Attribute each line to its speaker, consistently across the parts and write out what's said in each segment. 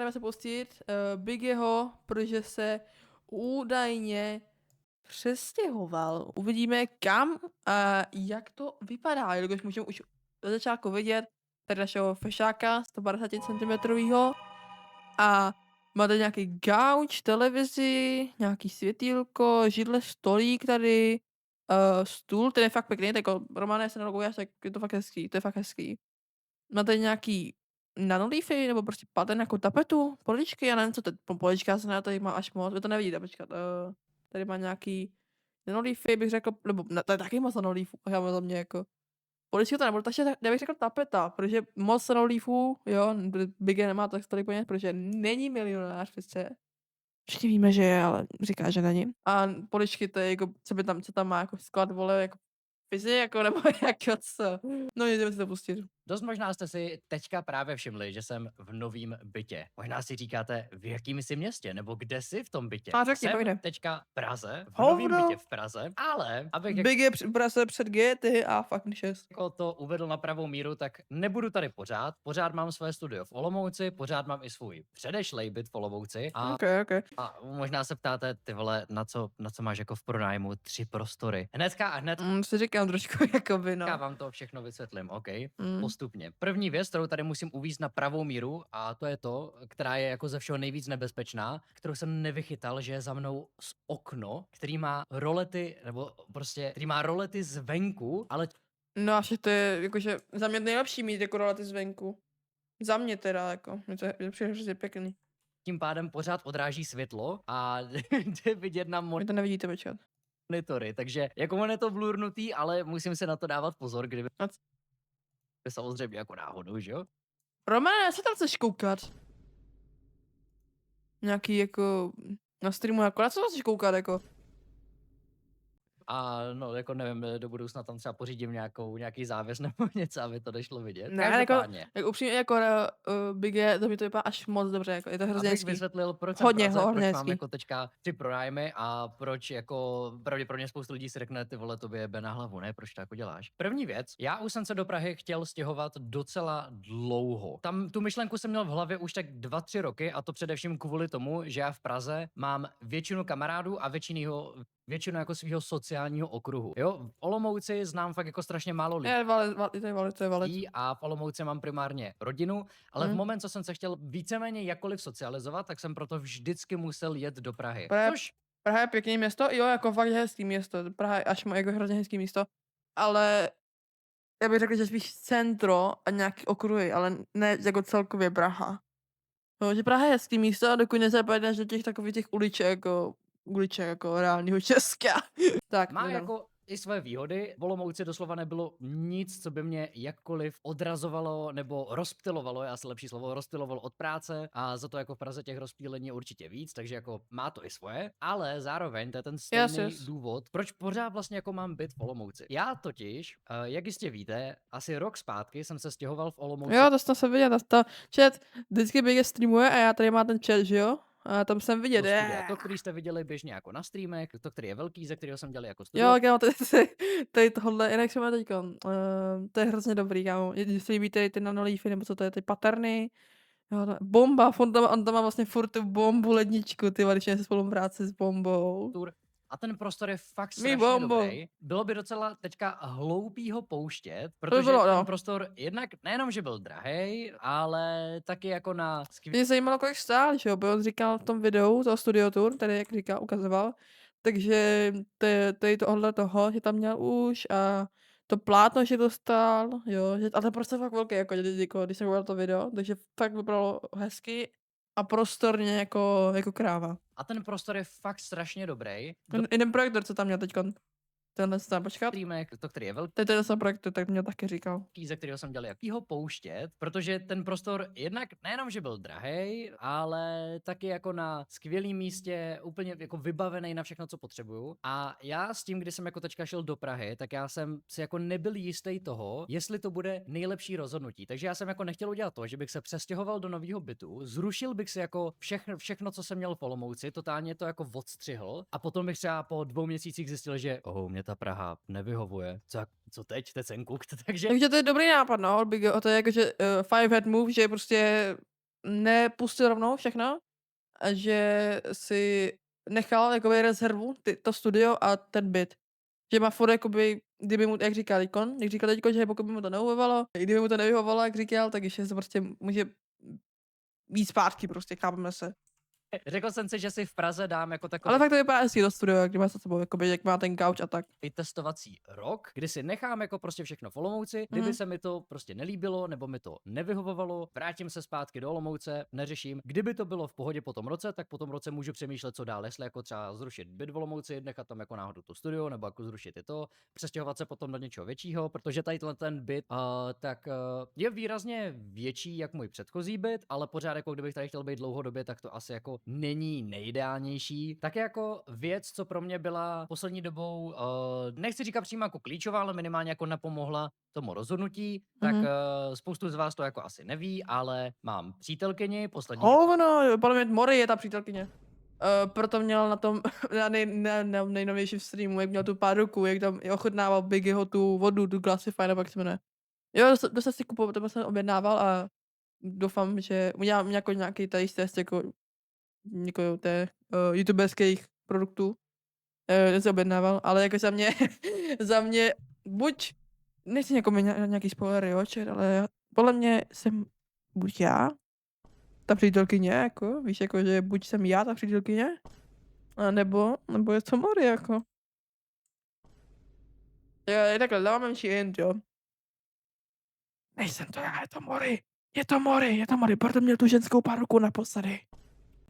Speaker 1: jdeme se pustit Bigyho, protože se údajně přestěhoval. Uvidíme kam a jak to vypadá, jelikož můžeme už od začátku vidět tady našeho fešáka 150 cm a máte nějaký gauč, televizi, nějaký světýlko, židle, stolík tady, stůl, ten je fakt pěkný, tak jako Romane se neloguješ, tak je to fakt hezký, to je fakt hezký. Máte nějaký nanolífy, nebo prostě pattern jako tapetu, poličky, já nevím, co to polička se na tady má až moc, vy to nevidíte, počkat, tady má nějaký nanolífy, bych řekl, nebo to je taky moc nanolífů, já mám za mě jako, poličky to nebudu, takže já bych řekl tapeta, protože moc nanolífů, jo, Big nemá tak tolik peněz, protože není milionář přece. Všichni víme, že je, ale říká, že není. A poličky to je jako, co tam má jako sklad, vole, jako fyzik, jako, nebo jako co. No, jdeme si to pustit.
Speaker 2: Dost možná jste si teďka právě všimli, že jsem v novém bytě. Možná si říkáte, v jakým jsi městě, nebo kde jsi v tom bytě.
Speaker 1: A řekni,
Speaker 2: Jsem
Speaker 1: pojde.
Speaker 2: teďka v Praze, v novém
Speaker 1: Hovno.
Speaker 2: bytě v Praze, ale abych
Speaker 1: Big je Praze před GT a fucking 6.
Speaker 2: jako to uvedl na pravou míru, tak nebudu tady pořád mám své studio v Olomouci, pořád mám i svůj předešlej byt v Olomouci a,
Speaker 1: Okay.
Speaker 2: a možná se ptáte, ty vole, na co máš jako v pronájmu 3 prostory. Hned
Speaker 1: Si říkám trošku jakoby, no.
Speaker 2: já vám to všechno vysvětlím, OK? Postupně. První věc, kterou tady musím uvést na pravou míru, a to je to, která je jako ze všeho nejvíc nebezpečná, kterou jsem nevychytal, že je za mnou z okno, který má rolety, nebo prostě, který má rolety zvenku, ale
Speaker 1: No a však to je jakože za mě nejlepší mít jako rolety zvenku. Za mě teda, jako, mě to je přijde hrozně pěkný.
Speaker 2: tím pádem pořád odráží světlo a jde vidět na
Speaker 1: Vy to nevidíte, počkat.
Speaker 2: monitory, takže jako on je to blurnutý, ale musím se na to dávat pozor, kdyby samozřejmě jako náhodou, že jo?
Speaker 1: Romane, co tam chceš koukat? Nějaký jako na streamu, jako na co chceš koukat, jako?
Speaker 2: A no, jako nevím, do budoucna tam třeba pořídím nějaký závěs nebo něco, aby to nešlo vidět.
Speaker 1: Ne, jako,
Speaker 2: Každopádně.
Speaker 1: jako upřímně, jako Big je, to mi to vypadá až moc dobře, jako je to hrozně
Speaker 2: Abych
Speaker 1: hezký.
Speaker 2: vysvětlil, proč
Speaker 1: Hodně,
Speaker 2: jsem v Praze,
Speaker 1: hodně
Speaker 2: proč mám
Speaker 1: hezký.
Speaker 2: jako teďka 3 pronájmy a proč jako pravděpodobně spoustu lidí si řekne, ty vole, tobě jebe na hlavu, ne, proč to jako děláš. První věc, já už jsem se do Prahy chtěl stěhovat docela dlouho. Tam tu myšlenku jsem měl v hlavě už tak 2-3 roky a to především kvůli tomu, že já v Praze mám většinu kamarádů a většinu jako svého sociálního okruhu. Jo, v Olomouci znám fakt jako strašně málo lidí.
Speaker 1: To je valid.
Speaker 2: A v Olomouci mám primárně rodinu, ale v moment, co jsem se chtěl víceméně jakkoliv socializovat, tak jsem proto vždycky musel jet do Prahy.
Speaker 1: Praha je pěkný město, jo, jako fakt hezký město. Praha je až jako hrozně hezký místo, ale já bych řekl, že spíš centro a nějaký okruhy, ale ne jako celkově Praha. No, že Praha je hezký místo, dokud nezapadneš do těch takových těch uliček jako reálního Česka. Tak,
Speaker 2: má jako i své výhody. V Olomouci doslova nebylo nic, co by mě jakkoliv odrazovalo nebo rozptylovalo, já si lepší slovo, rozptylovalo od práce a za to jako v Praze těch rozptýlení je určitě víc, takže jako má to i svoje, ale zároveň to je ten stejný důvod, proč pořád vlastně jako mám byt v Olomouci. Já totiž, jak jistě víte, asi rok zpátky jsem se stěhoval v Olomouci.
Speaker 1: Jo, to jsem viděl, to chat vždycky Big streamuje a já tady mám ten chat, že jo? A tam jsem vidět,
Speaker 2: to, který jste viděli běžně jako na streamech, to, který je velký, ze kterého jsem dělal jako studio.
Speaker 1: Jo, kámo, tady tohle, jinak se má teďko, to je hrozně dobrý, kámo, jestli líbíte ty nanolífy, nebo co to je, ty paterny, jo, bomba, on tam má vlastně furt tu bombu ledničku, ty když je spolupráce s bombou.
Speaker 2: A ten prostor je fakt strašně dobrý. Bylo by docela teďka hloupý ho pouštět, protože ten prostor jednak nejenom, že byl drahej, ale taky jako na...
Speaker 1: Mě zajímalo, kolik stál, že jo, bo on říkal v tom videu, toho studio tour, tady jak říká, ukazoval, takže tady tohle toho, že tam měl už a to plátno, že dostal, jo, že, ale ten prostor fakt velký, jako když jsem viděl to video, takže fakt vypadalo hezky a prostorně jako kráva.
Speaker 2: A ten prostor je fakt strašně dobrý.
Speaker 1: Jeden projektor, co tam měl teďkon. Tenhle tam, počkat.
Speaker 2: To, který je velký.
Speaker 1: Ten projekt, tak mě taky říkal.
Speaker 2: Ze kterého jsem dělal jaký ho pouštět, protože ten prostor jednak nejenom, že byl drahej, ale taky jako na skvělém místě, úplně jako vybavený na všechno, co potřebuju. A já s tím, když jsem jako teďka šel do Prahy, tak já jsem si jako nebyl jistý toho, jestli to bude nejlepší rozhodnutí. Takže já jsem jako nechtěl udělat to, že bych se přestěhoval do nového bytu, zrušil bych si jako všechno, co jsem měl v Olomouci, totálně to jako odstřihl a potom bych třeba po 2 měsících zjistil, že mě ta Praha nevyhovuje. Co teď, takže...
Speaker 1: Takže to je dobrý nápad, no, to je jakože five head move, že prostě nepustil rovnou všechno, a že si nechal jakoby rezervu, to studio a ten byt. Že má furt jakoby, kdyby mu, jak říkal teďkon, že pokud by mu to nevyhovovalo, i kdyby mu to nevyhovovalo, jak říkal, tak ještě se prostě může jít zpátky prostě, chápeme se.
Speaker 2: Řekl jsem si, že si v Praze dám jako takový
Speaker 1: Ale tak to vypadá hezky to studio, jak má za sebou, jakoby, jak má ten gauč a tak.
Speaker 2: testovací rok, kdy si nechám jako prostě všechno v Olomouci, kdyby se mi to prostě nelíbilo nebo mi to nevyhovovalo, vrátím se zpátky do Olomouce, neřeším. Kdyby to bylo v pohodě po tom roce, tak po tom roce můžu přemýšlet, co dál, jestli jako třeba zrušit byt v Olomouci, nechat tam jako náhodou to studio, nebo jako zrušit i to, přestěhovat se potom do něčeho většího, protože tady ten byt je výrazně větší jak můj předchozí byt, ale pořád jako kdybych tady chtěl být dlouhodobě, tak to asi jako není nejideálnější. Tak jako věc, co pro mě byla poslední dobou, nechci říkat přímo jako klíčová, ale minimálně jako napomohla tomu rozhodnutí, tak spoustu z vás to jako asi neví, ale mám přítelkyni, poslední
Speaker 1: Hovno, podle mě Mori je ta přítelkyně. Proto měl na tom, na nejnovějším streamu, jak měl tu pár ruku, jak tam ochutnával Biggyho tu vodu, tu Glassify, nebo jak se jmenuje. Jo, to jsem si kupoval, to jsem objednával a doufám, že udělám jako nějaký tady test jako té youtuberských produktů. Se objednával, ale jako za mě buď, nechci někomu nějaký spoiler, jo, ale podle mě jsem buď já, ta přítelkyně, jako, víš, jako, že buď jsem já ta přítelkyně, a nebo je to Mori, jako. Je takhle, dávám menší hint, jo. Nejsem to já, je to Mori, proto měl tu ženskou páruku naposledy.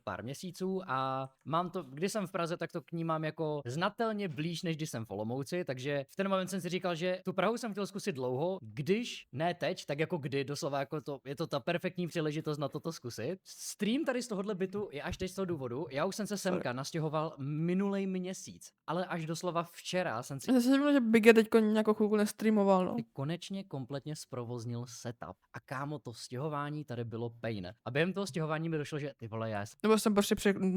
Speaker 2: pár měsíců a mám to, když jsem v Praze, tak to k ní mám jako znatelně blíž, než když jsem v Olomouci, takže v ten moment jsem si říkal, že tu Prahu jsem chtěl zkusit dlouho, když ne teď, tak jako kdy, doslova jako to, je to ta perfektní příležitost na toto zkusit. Stream tady z tohohle bytu je až teď z toho důvodu, já už jsem se semka nastěhoval minulej měsíc, ale až doslova včera jsem si
Speaker 1: Já jsem si že Bigge teďko nějakou chvilku nestreamoval, no.
Speaker 2: konečně kompletně zprovoznil setup a kámo, to stěhování tady bylo pain. A během toho stěhování mi došlo, že ty vole, já
Speaker 1: Nebo jsem prostě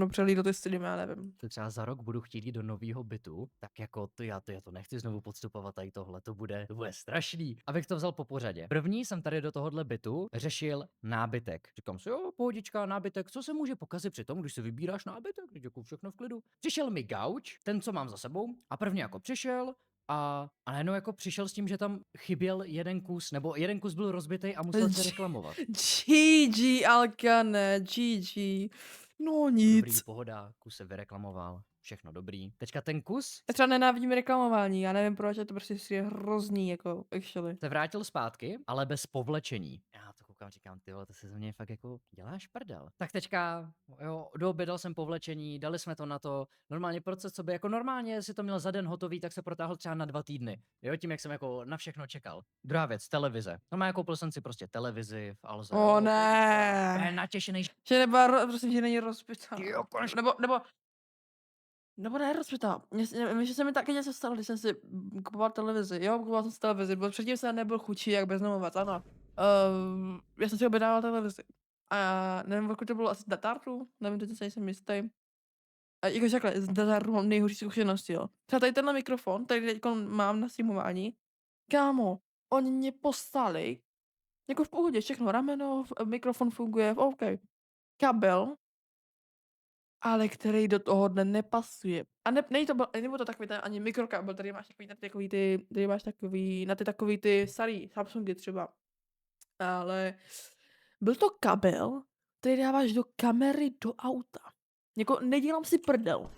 Speaker 1: přelídl ty streamy, já nevím.
Speaker 2: třeba za rok budu chtít jít do nového bytu, tak jako já to nechci znovu podstupovat tady tohle, to bude strašný. Abych to vzal po pořadě. První jsem tady do tohohle bytu řešil nábytek. Říkám si, jo, pohodička, nábytek, co se může pokazit při tom, když si vybíráš nábytek, když jako všechno v klidu. Přišel mi gauč, ten, co mám za sebou, a prvně jako přišel, a najednou jako přišel s tím, že tam chyběl jeden kus, nebo jeden kus byl rozbitý a musel se reklamovat.
Speaker 1: GG, Alkane, GG. No
Speaker 2: Dobrý,
Speaker 1: nic.
Speaker 2: pohoda, kus se vyreklamoval, všechno dobrý. Teďka ten kus
Speaker 1: Já třeba nenávidím reklamování, já nevím proč, je to prostě je hrozný, jako, actually.
Speaker 2: se vrátil zpátky, ale bez povlečení. Já to koukám, říkám, ty vole, to se ze mě fakt jako děláš prdel. Tak teďka, jo, doobědal jsem povlečení, dali jsme to na to. Normálně proces, co by jako normálně si to měl za den hotový, tak se protáhl třeba na 2 týdny. Jo, tím, jak jsem jako na všechno čekal. Druhá věc, televize. Normálně koupil jsem si prostě televizi v Alze.
Speaker 1: O ne.
Speaker 2: Je natěšený.
Speaker 1: Že nebyla, prosím, že není rozbitá.
Speaker 2: Jo, konečně.
Speaker 1: Nebo ne rozbitá. Mně se mi taky něco stalo, když jsem si kupoval televizi. Jo, kupoval jsem si televizi, protože předtím jsem nebyl chudší jak bezdomovec, ano. Já jsem si objednával televizi. A nevím, pokud to bylo asi z Datartu, nevím, teď se nejsem jistý. A jakože takhle, z Datartu mám nejhorší zkušenosti, jo. Třeba tady tenhle mikrofon, tady teď mám na streamování. Kámo, oni mě poslali, jako v pohodě, všechno, rameno, mikrofon funguje, OK. Kabel, ale který do toho dne nepasuje. A není to, nebo to takový ten ani mikrokabel, tady máš takový na ty takový ty starý Samsungy třeba. Ale byl to kabel, který dáváš do kamery do auta. Jako nedělám si prdel.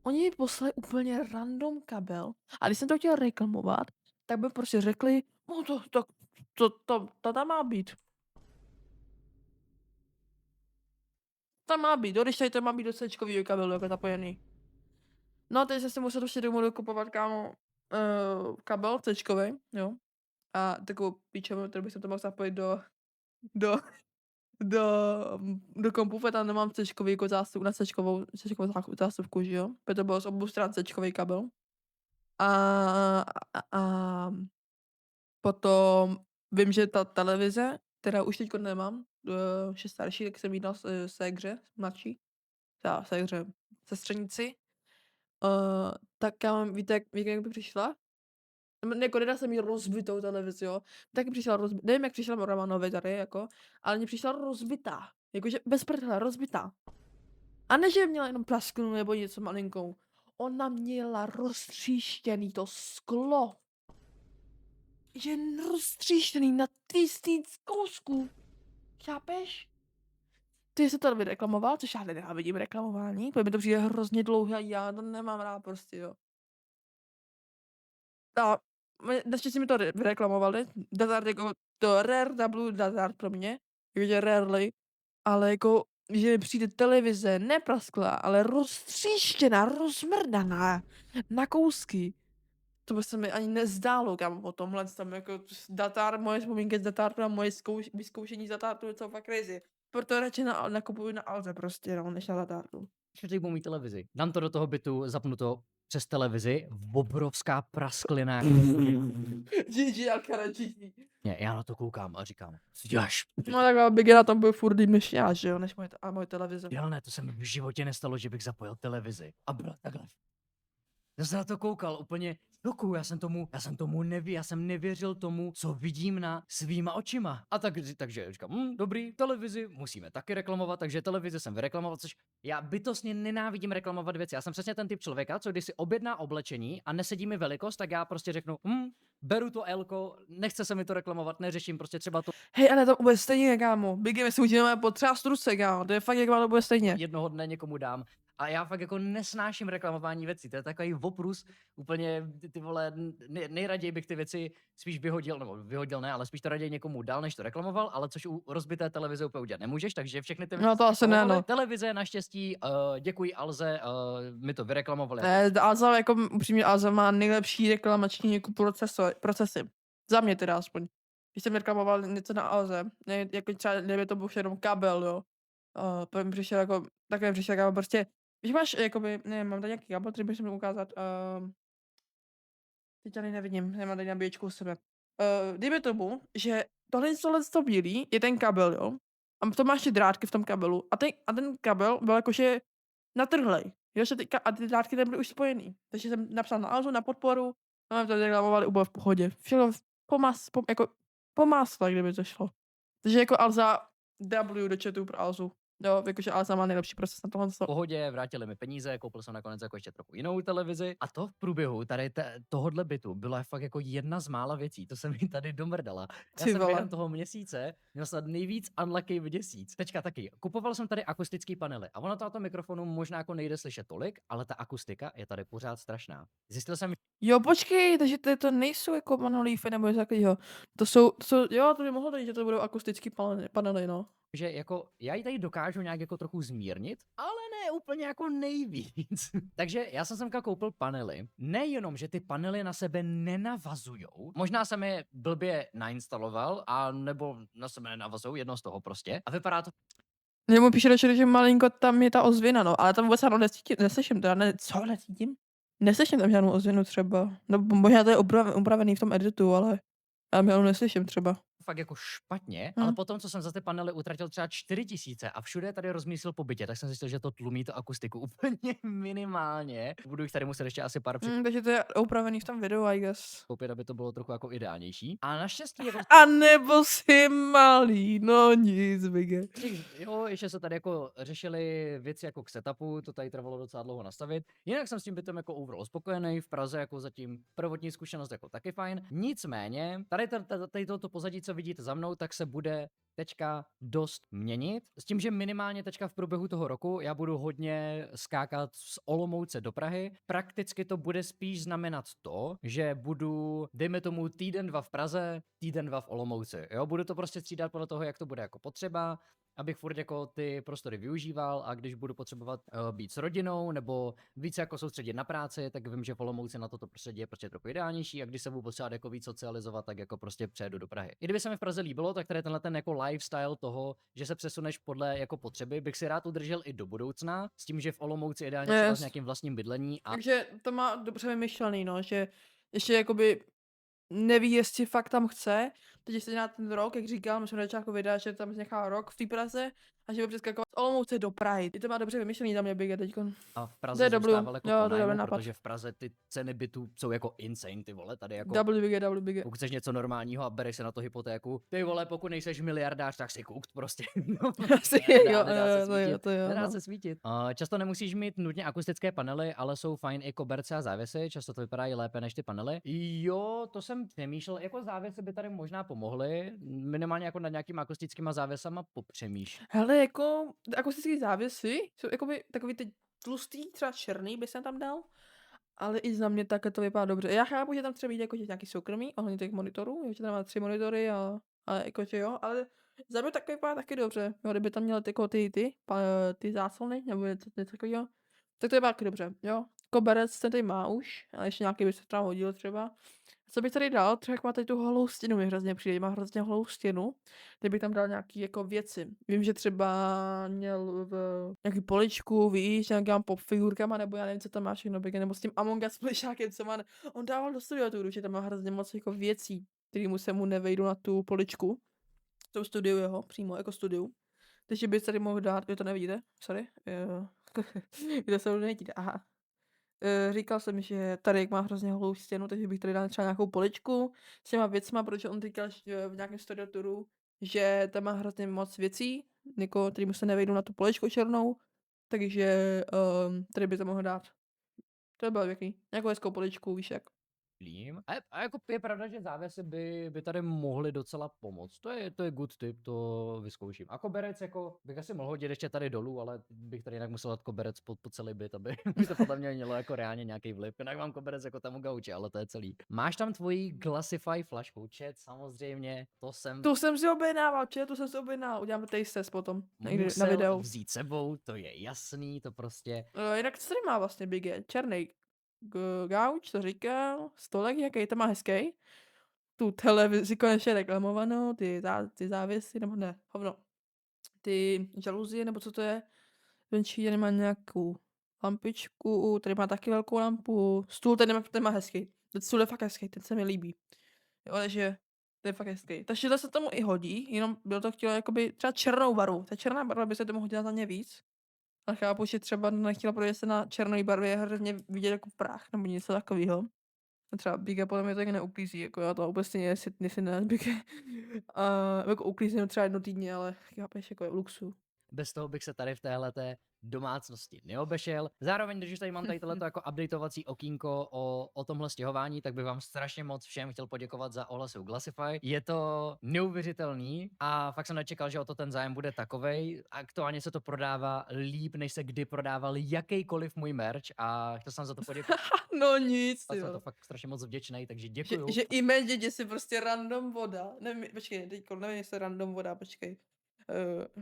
Speaker 1: Oni mi poslali úplně random kabel a když jsem to chtěl reklamovat, tak by prostě řekli, no to tam má být. Tam má být, když tady to má být do C-čkovýho kabelu jako zapojený. No, teď jsem si musel ještě domů dokupovat, kámo, kabel C-čkový, jo. A takovou píčovou, kterou bych se to mohl zapojit do, do kompu, tam nemám C-čkový jako zástup, na C-čkovou zásuvku, že jo. Protože to bylo z obou stran C-čkový kabel. A potom vím, že ta televize, která už teďko nemám, už je starší, tak jsem jí dal ségře, mladší, ségře, sestřenici. Tak já mám, víte, jak by přišla? Jako nedá se mi rozbitou televizi, jo. Taky přišla nevím, jak přišla Romanovi tady, jako, ale mně přišla rozbitá. Jakože bez prdele, rozbitá. A ne, že měla jenom prasknu nebo něco malinkou. Ona měla roztříštěný to sklo. Je roztříštěný na tisíc kousků. Chápeš? Ty se to vyreklamoval, což já nenávidím reklamování, protože mi to přijde hrozně dlouhé a já to nemám rád prostě, jo. A naštěstí mi to vyreklamovali, Dazard jako to Rare W Dazard pro mě, jakože rarely, ale jako, že mi přijde televize neprasklá, ale roztříštěná, rozmrdaná na kousky. To by se mi ani nezdálo, kámo, po tomhle tam jako datar, moje vzpomínky z datartu a moje vyzkoušení z datartu je to fakt crazy. Proto radši nakupuju na Alze prostě, no, než na datartu.
Speaker 2: Každý budu mít televizi. Dám to do toho bytu, zapnu to přes televizi, obrovská prasklina.
Speaker 1: GG Alkara, GG.
Speaker 2: Já na to koukám a říkám, co děláš?
Speaker 1: No takhle Big na tom byl furt líp než já, že jo, než moje televize.
Speaker 2: Jo, ne, to se mi v životě nestalo, že bych zapojil televizi. A bylo takhle. Já jsem na to koukal úplně šoku, já jsem nevěřil tomu, co vidím na svýma očima. A takže říkám, dobrý, televizi musíme taky reklamovat, takže televizi jsem vyreklamoval, což já bytostně nenávidím reklamovat věci. Já jsem přesně ten typ člověka, co když si objedná oblečení a nesedí mi velikost, tak já prostě řeknu, beru to Elko, nechce se mi to reklamovat, neřeším prostě třeba to.
Speaker 1: Hej, ale to bude stejně, kámo. Big my si můžeme potřást ruce, kámo. To je fakt, jak to bude stejně.
Speaker 2: Jednoho dne někomu dám. A já fakt jako nesnáším reklamování věcí, to je takový oprus, úplně ty vole, nejraději bych ty věci spíš vyhodil, nebo vyhodil ne, ale spíš to raději někomu dal, než to reklamoval, ale což u rozbité televize úplně udělat nemůžeš, takže všechny ty věci.
Speaker 1: No to asi ne, no.
Speaker 2: Televize naštěstí, děkuji Alze, mi to vyreklamovali.
Speaker 1: Alza, jako upřímně, Alza má nejlepší reklamační jako procesy. Za mě teda aspoň. Když jsem reklamoval něco na Alze, jako třeba, kdyby to byl jenom kabel, jo. Pak mi přišel jako, takhle mi přišel kabel prostě, když máš, jakoby, nevím, mám tady nějaký kabel, který bych měl ukázat, teď tady nevidím, nemám tady nabíječku u sebe. Dejme tomu, že tohle to bílý je ten kabel, jo. A to máš ty drátky v tom kabelu. A ten kabel byl jakože natrhlej. Jo, že a ty drátky nebyly už spojený. Takže jsem napsal na Alzu, na podporu, a nám to reklamovali, úplně v pohodě. Všechno po másle, kdyby to šlo. Takže jako Alza W do chatu pro Alzu. Jo, jakože Alza má nejlepší proces na tohle.
Speaker 2: V pohodě, vrátili mi peníze, koupil jsem nakonec jako ještě trochu jinou televizi. A to v průběhu tady tohodle bytu byla fakt jako jedna z mála věcí, to se mi tady domrdala. Já jsem během toho měsíce měl snad nejvíc unlucky měsíc. Teďka taky. Kupoval jsem tady akustický panely a ono to na tom mikrofonu možná jako nejde slyšet tolik, ale ta akustika je tady pořád strašná. Zjistil jsem.
Speaker 1: Jo, počkej, takže to nejsou jako monolífy nebo něco takového. To jsou, jo, to by mohlo být, že to budou akustický panely, no.
Speaker 2: Že jako já ji tady dokážu nějak jako trochu zmírnit, ale ne úplně jako nejvíc. Takže já jsem semka koupil panely. Nejenom, že ty panely na sebe nenavazujou, možná jsem je blbě nainstaloval, a nebo na sebe nenavazují, jedno z toho prostě. A vypadá to.
Speaker 1: Němu píše do četu, že malinko tam je ta ozvěna, no, ale tam vůbec ano neslyším, teda co necítím? Neslyším tam žádnou ozvěnu třeba, no možná to je upravený v tom editu, ale já mě neslyším třeba.
Speaker 2: Fakt jako špatně, ale potom, co jsem za ty panely utratil třeba 4000 a všude tady rozmístil po bytě, tak jsem zjistil, že to tlumí tu akustiku úplně minimálně. Budu jich tady muset ještě asi pár
Speaker 1: takže to je upravený v tom videu, I guess.
Speaker 2: koupit, aby to bylo trochu jako ideálnější. A naštěstí jako.
Speaker 1: A nebo si malý, no nic, Bige.
Speaker 2: Jo, ještě se tady jako řešily věci jako k setupu, to tady trvalo docela dlouho nastavit. Jinak jsem s tím bytem jako overall spokojený, v Praze jako zatím prvotní zkušenost jako taky fajn. Nicméně, tady toto pozadí, co vidíte za mnou, tak se bude teďka dost měnit. S tím, že minimálně teďka v průběhu toho roku já budu hodně skákat z Olomouce do Prahy. Prakticky to bude spíš znamenat to, že budu, dejme tomu, týden 2 v Praze, týden 2 v Olomouci. Jo, budu to prostě střídat podle toho, jak to bude jako potřeba, abych furt jako ty prostory využíval, a když budu potřebovat být s rodinou nebo více jako soustředit na práci, tak vím, že v Olomouci na toto prostředí je prostě trochu ideálnější, a když se budu potřebovat jako víc socializovat, tak jako prostě přejdu do Prahy. I kdyby se mi v Praze líbilo, tak tady tenhle ten jako lifestyle toho, že se přesuneš podle jako potřeby, bych si rád udržel i do budoucna, s tím, že v Olomouci ideálně třeba s nějakým vlastním bydlení.
Speaker 1: Takže to má dobře vymyšlený, no, že ještě jakoby neví, jestli fakt tam chce, teď se na ten rok, jak říkal, musím na začátku videa, že tam nechá rok v té Praze a že bude přeskakovat z Olomouce do Prahy. Je to má dobře vymyšlený tam je Big teďkon.
Speaker 2: A v
Speaker 1: To
Speaker 2: Praze
Speaker 1: je W,
Speaker 2: zůstával jako
Speaker 1: jo,
Speaker 2: po
Speaker 1: to je dobrý
Speaker 2: nájmu,
Speaker 1: nápad.
Speaker 2: protože v Praze ty ceny bytů jsou jako insane, ty vole, tady jako
Speaker 1: W Big.
Speaker 2: pokud chceš něco normálního a bereš se na to hypotéku, ty vole, pokud nejseš miliardář, tak si kukt prostě.
Speaker 1: Asi jo,
Speaker 2: Nedá se
Speaker 1: to jo,
Speaker 2: svítit.
Speaker 1: to jo,
Speaker 2: Nedá
Speaker 1: no.
Speaker 2: se svítit. Často nemusíš mít nutně akustické panely, ale jsou fajn i koberce a závěsy, často to vypadá i lépe než ty panely. Jo, to jsem přemýšlel, jako závěsy by tady možná pomohly, minimálně jako nad nějakýma akustickýma závěsama popřemýšlím.
Speaker 1: Hele, jako akustický závěsy jsou jakoby takový ty tlustý, třeba černý by jsem tam dal, ale i za mě takhle to vypadá dobře. Já chápu, že tam třeba být jako že nějaký soukromý, ohledně těch monitorů, že tam má 3 monitory a jakože jo, ale za mě tak vypadá taky dobře. Jo, kdyby tam měl jako ty záclony, nebo něco takového, tak to vypadá taky dobře, jo. Koberec ten tady má už, ale ještě nějaký by se třeba hodil třeba. Co bych tady dal, třeba jak má tady tu holou stěnu, mi hrozně přijde, má hrozně holou stěnu, kdybych tam dal nějaký jako věci. Vím, že třeba měl v nějaký poličku, víš, nějakým pop figurkama, nebo já nevím, co tam má všechno, nebo s tím Among Us plišákem, co má, on dával do studia tu, že tam má hrozně moc jako věcí, které se mu nevejdou na tu poličku. V tom studiu jeho, přímo jako studiu. Takže bys tady mohl dát, vy to nevidíte, sorry, vy to se nevidíte, aha. Říkal jsem, že tady má hrozně holou stěnu, takže bych tady dal třeba nějakou poličku s těma věcma, protože on říkal že v nějakém studio touru, že tam má hrozně moc věcí, jako, který mu se nevejdou na tu poličku černou, takže tady by to mohl dát. To by bylo pěkný. Nějakou hezkou poličku, víš jak.
Speaker 2: A jako je pravda, že závěsy by tady mohly docela pomoct. To je good tip, to vyzkouším. A koberec jako bych asi mohl hodit ještě tady dolů, ale bych tady jinak musel dát koberec po celý byt, aby by to podle mě mělo jako reálně nějaký vliv. Jinak mám koberec jako tam u gauče, ale to je celý. Máš tam tvoji Glassify flašku, chat, samozřejmě,
Speaker 1: Tu jsem si objednával, tu jsem si objednal, uděláme taste test potom, někdy na
Speaker 2: musel
Speaker 1: videu.
Speaker 2: vzít sebou, to je jasný, to prostě.
Speaker 1: Jinak co tady má vlastně Big E? Černý gauč, to říkal, stolek, jaký to má hezký. Tu televizi konečně reklamovanou, ty závěsy, nebo ne, hovno. Ty žaluzie, nebo co to je. Venčí tady má nějakou lampičku, tady má taky velkou lampu. Stůl ten má hezký. Ten stůl je fakt hezký, ten se mi líbí. Jo, takže to je fakt hezký. Ta šidla se tomu i hodí, jenom byl to chtělo jakoby třeba černou barvu. Ta černá barva by se tomu hodila za mě víc. A chápu, že třeba nechtěla, protože se na černé barvě je hrozně vidět jako prach, nebo něco takového. Třeba Big podle mě to taky neuklízí, jako já to vůbec stejně jestli ne Big a jako uklízím třeba jedno týdně, ale chápeš, jako je v luxu.
Speaker 2: Bez toho bych se tady v téhleté domácnosti neobešel. Zároveň, když už tady mám tady tohleto jako updateovací okýnko o tomhle stěhování, tak bych vám strašně moc všem chtěl poděkovat za ohlasy u Glassify. Je to neuvěřitelný a fakt jsem nečekal, že o to ten zájem bude takovej. Aktuálně se to prodává líp, než se kdy prodával jakýkoliv můj merch a chtěl jsem za to poděkovat.
Speaker 1: No nic,
Speaker 2: A jsem
Speaker 1: jo.
Speaker 2: to fakt strašně moc vděčný, takže děkuju.
Speaker 1: Že image si prostě random voda. Nevím, počkej, teďko, nevím, jestli random voda, počkej.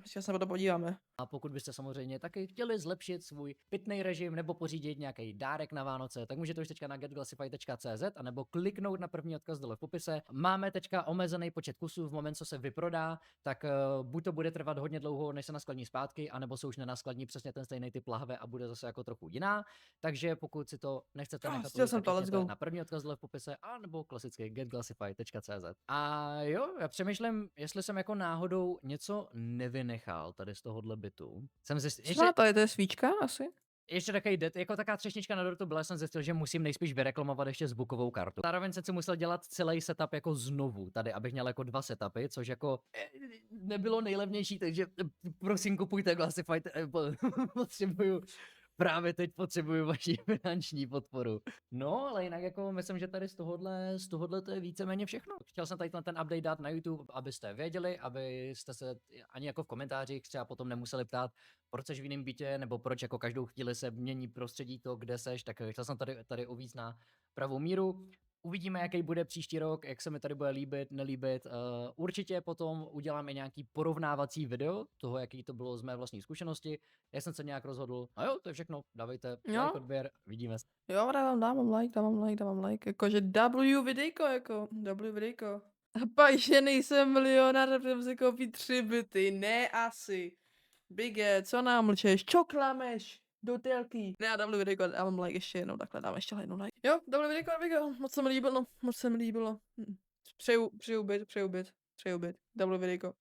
Speaker 1: Počkej, se na to podíváme.
Speaker 2: A pokud byste samozřejmě taky chtěli zlepšit svůj pitný režim nebo pořídit nějaký dárek na Vánoce, tak můžete už teďka na getglassify.cz a nebo kliknout na první odkaz dole v popise. Máme teďka omezený počet kusů v moment, co se vyprodá, tak buď to bude trvat hodně dlouho, než se naskladní zpátky, anebo se už nenaskladní přesně ten stejný typ lahve a bude zase jako trochu jiná. Takže pokud si to nechcete nechat,
Speaker 1: chtěl jsem to, let's
Speaker 2: klikněte
Speaker 1: go.
Speaker 2: na první odkaz dole v popise a nebo klasicky getglassify.cz. A jo, já přemýšlím, jestli jsem jako náhodou něco nevynechal tady z tohohle bytu. Jsem
Speaker 1: Co to je svíčka asi?
Speaker 2: ještě takový jako taká třešnička na dortu byla, jsem zjistil, že musím nejspíš vyreklamovat ještě zvukovou kartu. Zároveň jsem si musel dělat celý setup jako znovu tady, abych měl jako 2 setupy, což jako nebylo nejlevnější, takže prosím kupujte Glassify, potřebuju vaši finanční podporu. No, ale jinak jako myslím, že tady z tohohle to je víceméně všechno. Chtěl jsem tady ten update dát na YouTube, abyste věděli, abyste se ani jako v komentářích třeba potom nemuseli ptát, proč seš v jiném bytě, nebo proč jako každou chvíli se mění prostředí to, kde seš, tak chtěl jsem tady uvíct na pravou míru. Uvidíme, jaký bude příští rok, jak se mi tady bude líbit, nelíbit. Určitě potom uděláme nějaký porovnávací video toho, jaký to bylo z mé vlastní zkušenosti. Já jsem se nějak rozhodl. A jo, to je všechno. Dávejte like, odběr, vidíme se.
Speaker 1: Jo, dávám like. Jakože W videjko. A pak, že nejsem milionář, protože si koupit 3 byty. Ne asi. Bige, co nám mlčeš? Čo klameš? Do telky. Ne, já dám videjko, dávám like ještě jednou, takhle dám ještě jednou like. Jo, dám videjko, moc se mi líbilo. Přeju byt. Dám videjko.